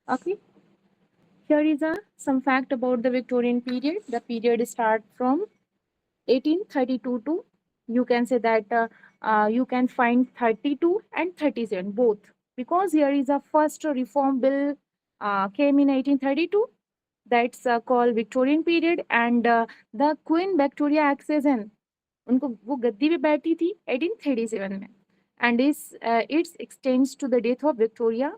Okay, here is some fact about the Victorian period. The period starts from 1832 to, you can say that you can find 32 and 37 both, because here is a first reform bill came in 1832, that's called Victorian period, and the Queen Victoria accession, उनको वो गद्दी पे बैठी थी 1837 में, and is it extends to the death of Victoria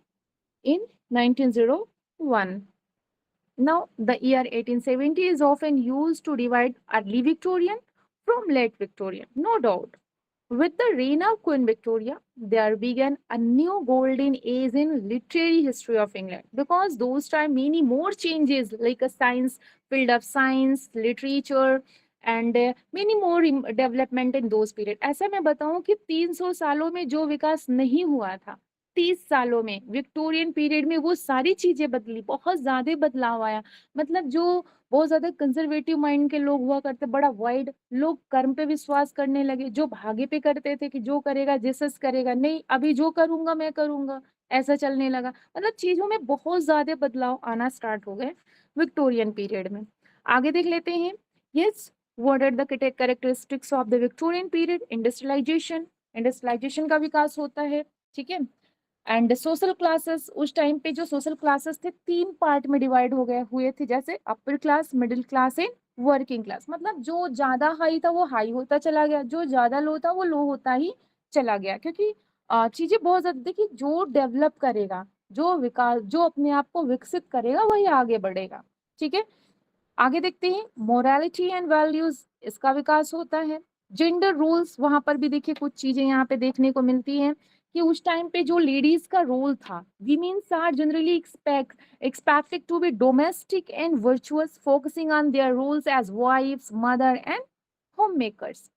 in 1901. Now, the year 1870 is often used to divide early Victorian from late Victorian, no doubt. With the reign of Queen Victoria, there began a new golden age in literary history of England, because those time many more changes like a science, field of science, literature, and many more development in those period. ऐसा मैं बताऊं कि 300 सालों में जो विकास नहीं हुआ था, 30 सालों में विक्टोरियन पीरियड में वो सारी चीजें बदली, बहुत ज्यादा बदलाव आया। मतलब जो बहुत ज्यादा कंजर्वेटिव माइंड के लोग हुआ करते, बड़ा वाइड, लोग कर्म पे विश्वास करने लगे, जो भागे पे करते थे कि जो करेगा जीसस करेगा, नहीं अभी जो करूंगा मैं करूंगा, ऐसा चलने लगा। मतलब चीजों में बहुत ज्यादा बदलाव आना स्टार्ट हो गए विक्टोरियन पीरियड में। आगे देख लेते हैं। Yes, what are the characteristics of the Victorian period? Industrialisation, industrialisation का विकास होता है, ठीक है। एंड सोशल क्लासेस, उस टाइम पे जो सोशल क्लासेस थे 3 पार्ट में डिवाइड हो गए हुए थे, जैसे upper class, middle class and working class. मतलब जो ज्यादा हाई था वो हाई होता चला गया, जो ज्यादा लो था वो लो होता ही चला गया, क्योंकि चीजें बहुत ज्यादा, देखिए जो डेवलप करेगा, जो विकास, जो अपने आप को विकसित करेगा वही आगे बढ़ेगा, ठीक है। आगे देखते हैं, मोरालिटी एंड वैल्यूज, इसका विकास होता है। जेंडर रूल्स, वहां पर भी देखिए कुछ चीजें यहाँ पे देखने को मिलती हैं कि उस टाइम पे जो लेडीज का रोल था, womens are generally expected to be domestic and virtuous, focusing on their roles as wives, mother and homemakers.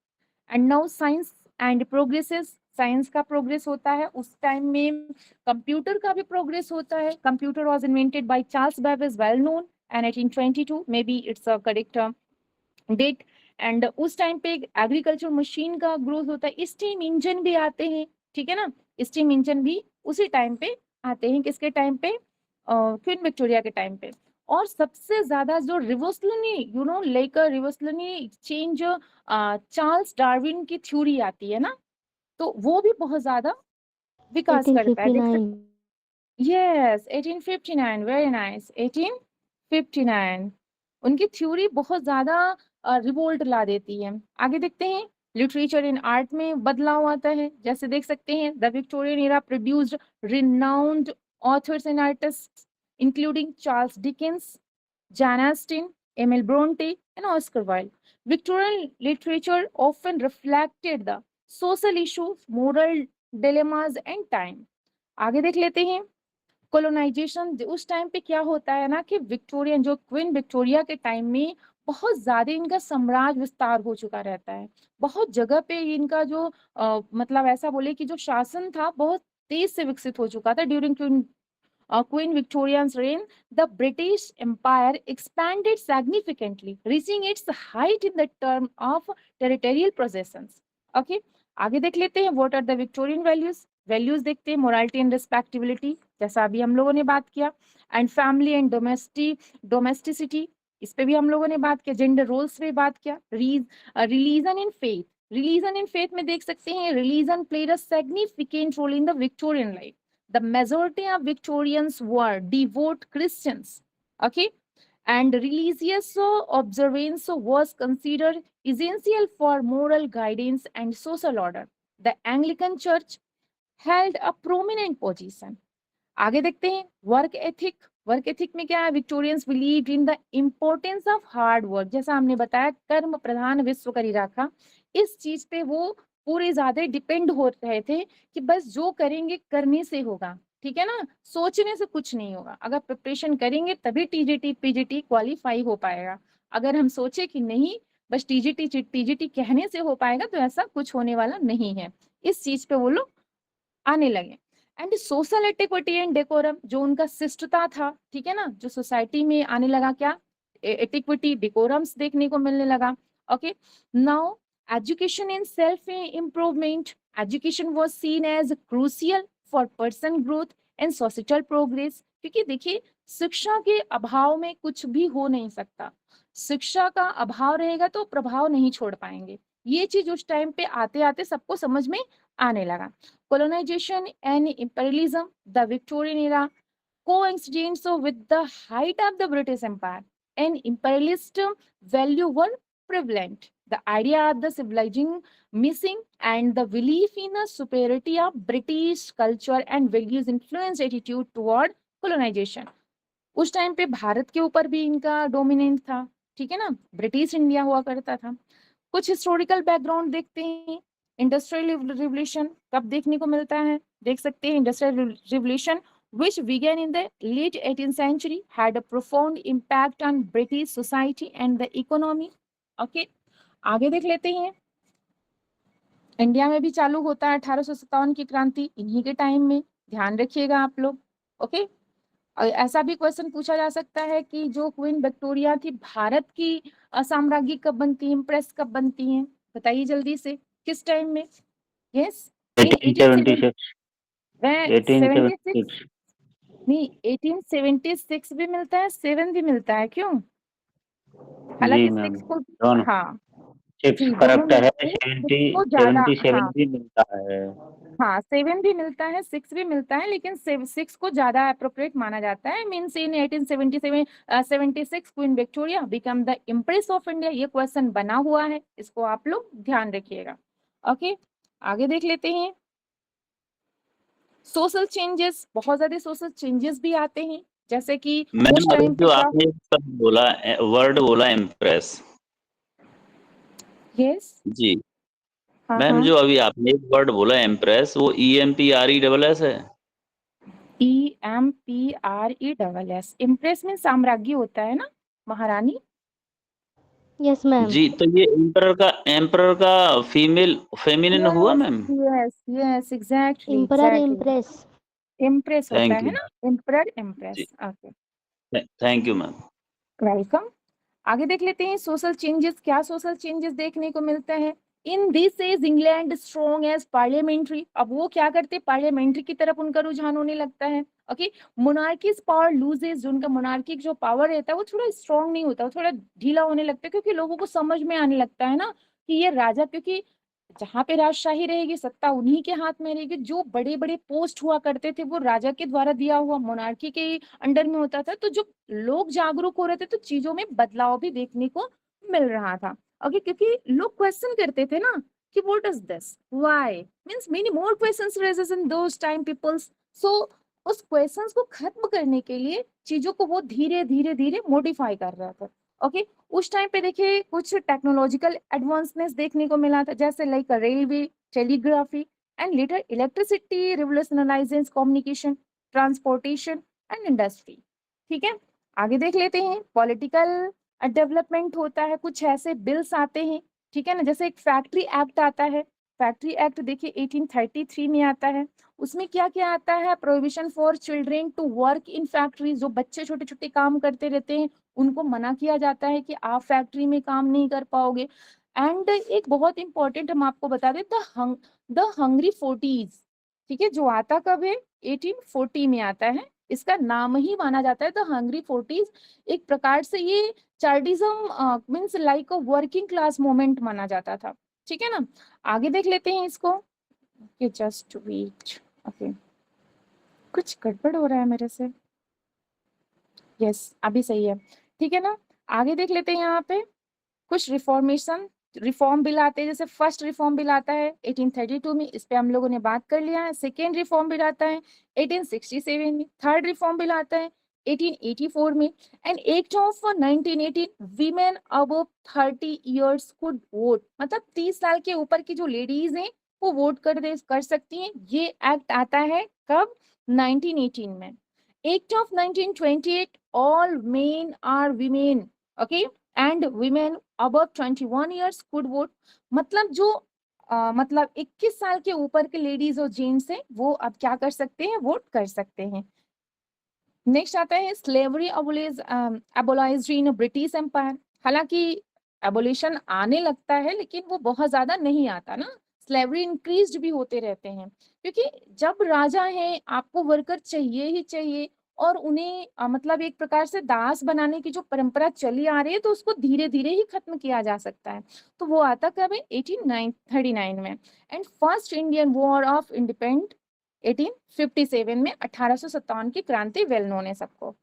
And now science and progresses, science का प्रोग्रेस होता है उस टाइम में, कंप्यूटर का भी प्रोग्रेस होता है। Computer was invented by Charles Babbage, well known, and 1822, maybe it's a correct date. And उस टाइम पे एग्रीकल्चर मशीन का ग्रोथ होता है, स्टीम इंजन भी आते हैं, ठीक है ना। स्टीम इंजन भी उसी टाइम पे आते हैं, किसके टाइम पे? क्वीन विक्टोरिया के टाइम पे। और सबसे ज्यादा जो revolutionary, like revolutionary change, Charles Darwin की थ्योरी आती है ना, तो वो भी बहुत ज्यादा विकास करता है, देख 1859। सकते। Yes, 1859, very nice, 1859। उनकी थ्योरी बहुत ज्यादा रिवोल्ट ला देती है। आगे देखते हैं, लिटरेचर इन आर्ट में बदलाव आता है, जैसे देख सकते हैं, the Victorian era produced renowned authors and artist including Charles Dickens, Jane Austen, Emil Bronte, and Oscar Wilde. Victorian literature often reflected the social issues, moral dilemmas, and time. आगे देख लेते हैं, कोलोनाइजेशन। उस टाइम पे क्या होता है ना कि विक्टोरियन, जो क्वीन विक्टोरिया के टाइम में बहुत ज्यादा इनका साम्राज्य विस्तार हो चुका रहता है, बहुत जगह पे इनका जो मतलब ऐसा बोले कि जो शासन था बहुत तेज से विकसित हो चुका था। During Queen Victoria's reign, the British Empire expanded significantly, reaching its height in the term of territorial possessions. Okay, आगे देख लेते हैं, what are the Victorian values? Values देखते हैं, मोरालिटी एंड रिस्पेक्टिबिलिटी, जैसा अभी हम लोगों ने बात किया, एंड फैमिली एंड डोमेस्टिसिटी, इस पे भी हम लोगों ने बात किया, जेंडर रोल्स पे बात किया, religion in faith, religion in faith में देख सकते हैं, religion played a significant role in the Victorian life. The majority of Victorians were devout Christians. Okay, and religious observance was considered essential for moral guidance and social order. The Anglican Church held a prominent position. आगे देखते हैं, work ethic, work ethic में क्या है? Victorians believe in the importance of hard work, जैसा हमने बताया कर्म प्रधान विश्व करी रखा, इस चीज पे वो पूरे ज्यादा डिपेंड हो रहे थे कि बस जो करेंगे करने से होगा, ठीक है ना, सोचने से कुछ नहीं होगा। अगर प्रिपरेशन करेंगे तभी टीजीटी पीजीटी क्वालिफाई हो पाएगा। अगर हम सोचे कि नहीं बस टीजीटी टीजीटी कहने से हो पाएगा, तो ऐसा कुछ होने वाला नहीं है। इस चीज पे वो लोग आने लगे। एंड सोशल एटिक्विटी एंड डेकोरम, जो उनका शिष्टता था, ठीक है ना, जो सोसाइटी में आने लगा, क्या एटिक्विटी डेकोरम्स देखने को मिलने लगा। Okay, now education in self improvement, education was seen as crucial for person growth and social progress. क्योंकि देखिए शिक्षा के अभाव में कुछ भी हो नहीं सकता। शिक्षा का अभाव रहेगा तो प्रभाव नहीं छोड़ पाएंगे। ये चीज उस टाइम पे आते आते सबको समझ में आने लगा। Colonisation and imperialism, the Victorian era coincidence with the height of the British Empire and imperialist value were prevalent. The idea of the civilizing missing and the belief in the superiority of British culture and values influenced attitude toward colonization. उस time पे भारत के ऊपर भी इनका dominant था, ठीक है ना, ब्रिटिश इंडिया हुआ करता था। कुछ हिस्टोरिकल बैकग्राउंड देखते हैं। इंडस्ट्रियल रिवोल्यूशन कब देखने को मिलता है, देख सकते हैं। Industrial revolution which began in the late 18th century had a profound impact on British society and the economy. Okay, आगे देख लेते हैं। इंडिया में भी चालू होता है 1857 की क्रांति, इन्हीं के टाइम में, ध्यान रखिएगा आप लोग। ओके, ऐसा भी क्वेश्चन पूछा जा सकता है कि जो क्वीन विक्टोरिया थी भारत की साम्राज्ञी कब बनती है, इम्प्रेस कब बनती हैं, बताइए जल्दी से, किस टाइम में? यस, इन 1876 1876 1876 नहीं, 1876 भी मिलता है, 7 भी मिलता है, क्यों? जी हालांकि मैम, 6 को, दोनों हाँ 6 जी, दोनों करेक्ट है, मिलते हैं, 6 70 को ज्यादा, 77 हाँ भी मिलता है। हाँ 7 भी मिलता है, 6 भी मिलता है, लेकिन 6 को ज्यादा अप्रोप्रिएट माना जाता है। Means in 1877 76 queen Victoria become the impress of India. ये क्वेश्चन बना हुआ है, इसको आप लोग ध्यान रखिएगा। ओके, आगे देख लेते हैं। सोशल चेंजेस, बहुत ज्यादा सोशल चेंजेस भी आते हैं, जैसे कि मैम उस अभी टाइम पे जो क्या, आपने सब बोला, वर्ड बोला इम्प्रेस, यस, जी हाँ मैम, हाँ, जो अभी आपने एक वर्ड बोला इम्प्रेस, वो EMPRESS है। EMPRESS, इम्प्रेस में साम्राज्ञी होता है ना, महारानी। Yes ma'am. जी, तो ये एम्परर का फीमेल फेमिनिन हुआ yes ma'am. Yes yes, exactly emperor exactly, empress. Empress होता थैंक है यू। ना, एम्परर जी, empress. Okay, thank you ma'am. Welcome. आगे देख लेते हैं सोशल चेंजेस, क्या सोशल चेंजेस देखने को मिलता है। In this age England strong as parliamentary, अब वो क्या करते, पार्लियामेंट्री की तरफ उनका रुझान होने लगता है। ओके, मोनार्कीज पावर लूजेज, जो उनका मोनार्की जो पावर रहता है वो थोड़ा स्ट्रॉन्ग नहीं होता, वो थोड़ा ढीला होने लगता है, क्योंकि लोगों को समझ में आने लगता है ना कि ये राजा, क्योंकि जहाँ पे राजशाही रहेगी, सत्ता उन्हीं के हाथ में रहेगी। जो बड़े बड़े पोस्ट हुआ करते थे वो राजा के द्वारा दिया हुआ मोनार्की के अंडर में होता था, तो जो लोग जागरूक हो रहे थे तो चीजों में बदलाव भी देखने को मिल रहा था। ओके, क्योंकि लोग क्वेश्चन करते थे ना कि what is this, why, means many more questions raises in those time peoples. So उस क्वेश्चंस को खत्म करने के लिए चीजों को वो धीरे धीरे धीरे मॉडिफाई कर रहा था। ओके, उस टाइम पे देखिए कुछ टेक्नोलॉजिकल एडवांसनेस देखने को मिला था, जैसे like railway, telegraphy and later electricity revolutionalises communication, transportation and industry. ठीक है, आगे देख लेते हैं। पॉलिटिकल डेवलपमेंट होता है, कुछ ऐसे बिल्स आते हैं, ठीक है ना, जैसे एक फैक्ट्री एक्ट आता है। फैक्ट्री एक्ट देखिए 1833 में आता है। उसमें क्या क्या आता है, prohibition for children to work in factory, जो बच्चे छोटे छोटे काम करते रहते हैं उनको मना किया जाता है कि आप फैक्ट्री में काम नहीं कर पाओगे। एंड एक बहुत इंपॉर्टेंट हम आपको बता दें, द हंग्री फोर्टीज, ठीक है, जो आता कब है, 1840 में आता है। इसका नाम ही माना जाता है द हंग्री फोर्टीज। एक प्रकार से ये Chartism means like a working class movement माना जाता था, ठीक है ना। आगे देख लेते हैं इसको, जस्ट वेट, ओके, कुछ गड़बड़ हो रहा है मेरे से, यस अभी सही है, ठीक है ना। आगे देख लेते हैं यहाँ पे कुछ रिफॉर्म बिल आते हैं, जैसे फर्स्ट रिफॉर्म बिल आता है 1832 में, इस पे हम लोगों ने बात कर लिया है। सेकेंड रिफॉर्म बिल आता है 1867 में। थर्ड रिफॉर्म बिल आता है 1884 में। And act of 1918, women above 30 years could vote, मतलब 30 साल के ऊपर की जो लेडीज हैं वो वोट कर सकती हैं। ये एक्ट आता है कब, 1918 में। Act of 1928, all men or women, okay, and women above 21 years could vote, मतलब जो मतलब 21 साल के ऊपर के लेडीज और जेंट्स हैं वो अब क्या कर सकते हैं, वोट कर सकते हैं। नेक्स्ट आता है स्लेवरी एबोलाइज्ड इन ब्रिटिश एम्पायर। हालांकि एबोलिशन आने लगता है लेकिन वो बहुत ज्यादा नहीं आता ना, स्लेवरी इंक्रीज भी होते रहते हैं, क्योंकि जब राजा है आपको वर्कर चाहिए ही चाहिए, और उन्हें मतलब एक प्रकार से दास बनाने की जो परंपरा चली आ रही है, तो उसको धीरे धीरे ही खत्म किया जा सकता है। तो वो आता कब है? 1839 में। And first Indian war of independence 1857 में, 1857 की क्रांति वेल नोन है सबको।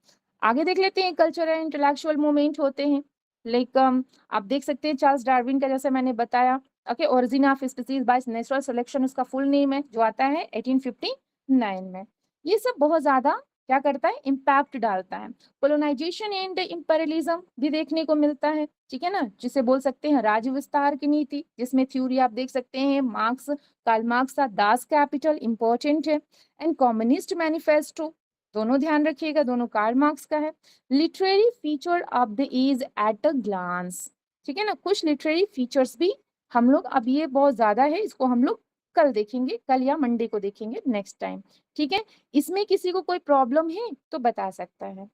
आगे देख लेते हैं कल्चरल इंटेलेक्चुअल मूवमेंट होते हैं, लाइक आप देख सकते हैं चार्ल्स डार्विन का, जैसे मैंने बताया, okay, origin of species by natural selection उसका फुल नेम है, जो आता है 1859 में। ये सब बहुत ज्यादा क्या करता है? इम्पैक्ट डालता है। कोलोनाइजेशन एंड इंपेरियलिज्म भी देखने को मिलता है, ठीक है ना, जिसे बोल सकते हैं राज्य विस्तार की नीति, जिसमें थ्योरी आप देख सकते हैं मार्क्स, कार्ल मार्क्स का दास कैपिटल इंपॉर्टेंट है, एंड कम्युनिस्ट मैनिफेस्टो, दोनों ध्यान रखिएगा, दोनों कार्ल मार्क्स का है। Literary feature of the age at a glance, ठीक है ना, कुछ लिटरेरी फीचर्स भी हम लोग, अब ये बहुत ज्यादा है, इसको हम लोग कल देखेंगे, कल या मंडे को देखेंगे नेक्स्ट टाइम, ठीक है। इसमें किसी को कोई प्रॉब्लम है तो बता सकता है।